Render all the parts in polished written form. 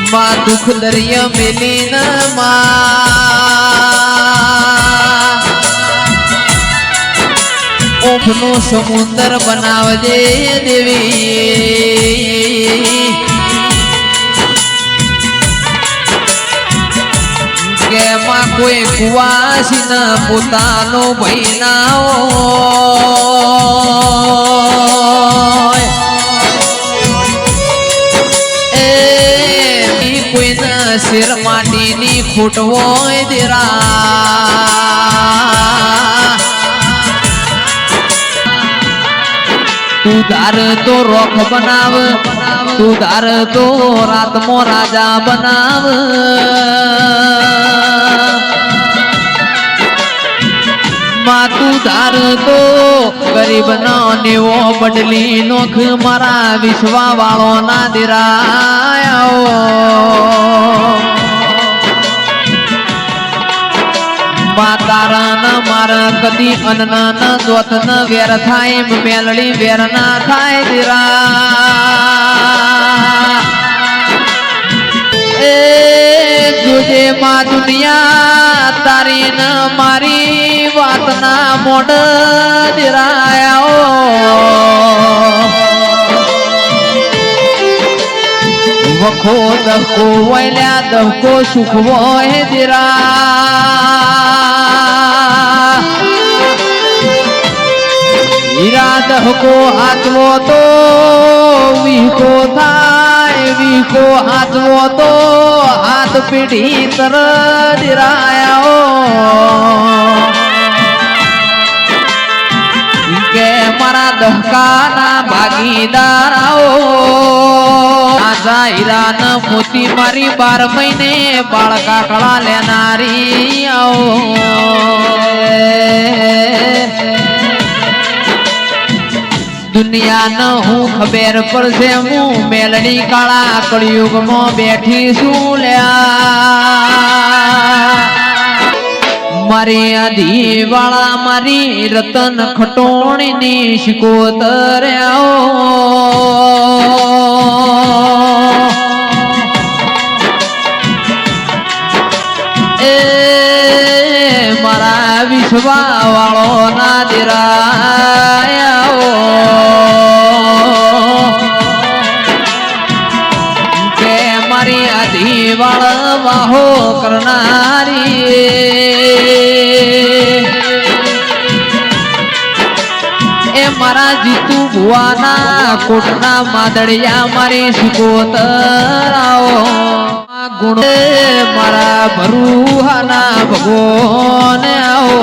માં દુઃખ દરિયા મેલીન માં ઓખનું સમુદ્ર બનાવજે દેવી કે માં કોઈ કુવાસી ન પોતાનો ભાઈ ના કોઈના શેર માટીની ખૂટ હોય દેરા તું ધાર તો રોખ બનાવ તું ધાર તો રાતમો રાજા બનાવ માં તું ધાર તો ગરીબ ના નેવો બદલી નોખ મારા વિશ્વા વાળો ના દેરાયો તારા ન માર કદી અન્ન ન દોત ન વેર થાય મેલડી વેર ના થાય દીરા એ જોજે માં દુનિયા તારી ન મારી વાત ના મોડ દીરાયો વખો દહકો વૈલ્યા દહકો સુખ હોય દીરા હીરા દહકો હાથવો તો વીકો થાય વીકો હાથવો તો હાથ પીઢી તર દીરાયો કે મારા દહકાના ભાગીદારાઓ હીરા ન મોતી મારી 12 મહિને બાળકા કળા લેનારી આવો દુનિયા ન હું ખબર પડશે હું મેલડી કાળા કળિયુગમાં બેઠી છું લ્યા મારી આધી વાળા મારી રતન ખટોણી ની શિકોતર એ મારા વિશ્વા વાળો ના દેરાયો કે મારી આધી વાળ વાહો કરનારી એ મારા જીતુ ભુવાના કોટના માદળિયા મારી શિકોતરાઓ ગુણ મારા ભરુહાના ભગવાન આવો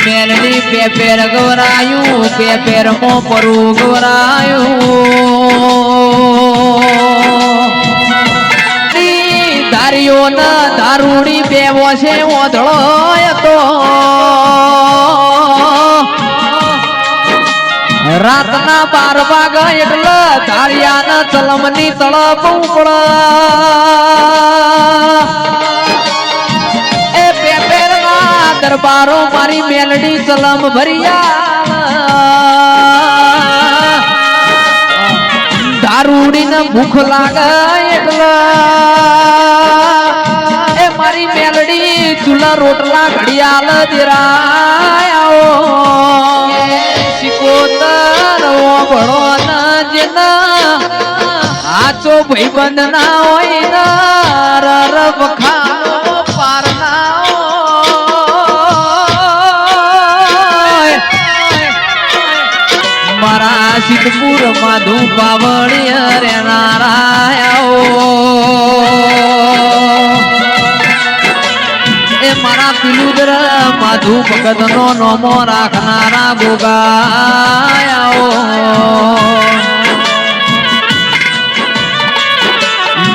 મેલડી પેપેર ગવરાયું પેપેર મો પરું ગવરાયું ધારીઓ ના દારૂડી બેવો છે ઓધળો તો રાતના 12 વાગ્યા એટલે ધારિયાના ચલમની તળપ ઉપડા એ પેપેરના દરબારો મારી મેલડી ચલમ ભરિયા દારૂડીને ભૂખ લાગે એટલે એ મારી મેલડી ચૂલા રોટલા ઘડિયાળ દેરાયો શિકોતર ભણો ના જેના આચો ભાઈબંધ ના હોય ના રર વખાનો પાર ના મારા સિદ્ધપુર માધુ પાવળી રે નારાયો એ મારા પિલુદર માધુ ભગત નો નોમો રાખનારા ગોગાયાઓ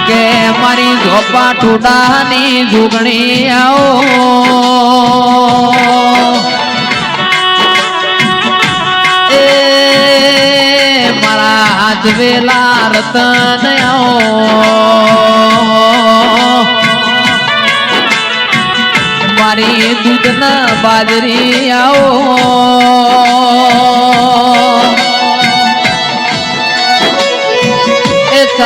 કે મારી ઝોપા ટોડાની જોગણી આવો એ મારા હાથ વેલા રતન આવો મારી દૂધ ના બાજરી આવો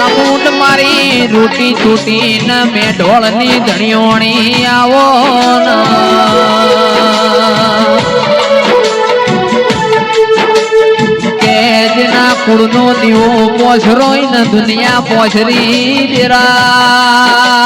મૂંડ મારી રૂટી તૂટી ને મેં ઢોળની ધણિયોણી આવો કે જેના કુળનો દીવો પોછરોય ને દુનિયા પોછરી દેરા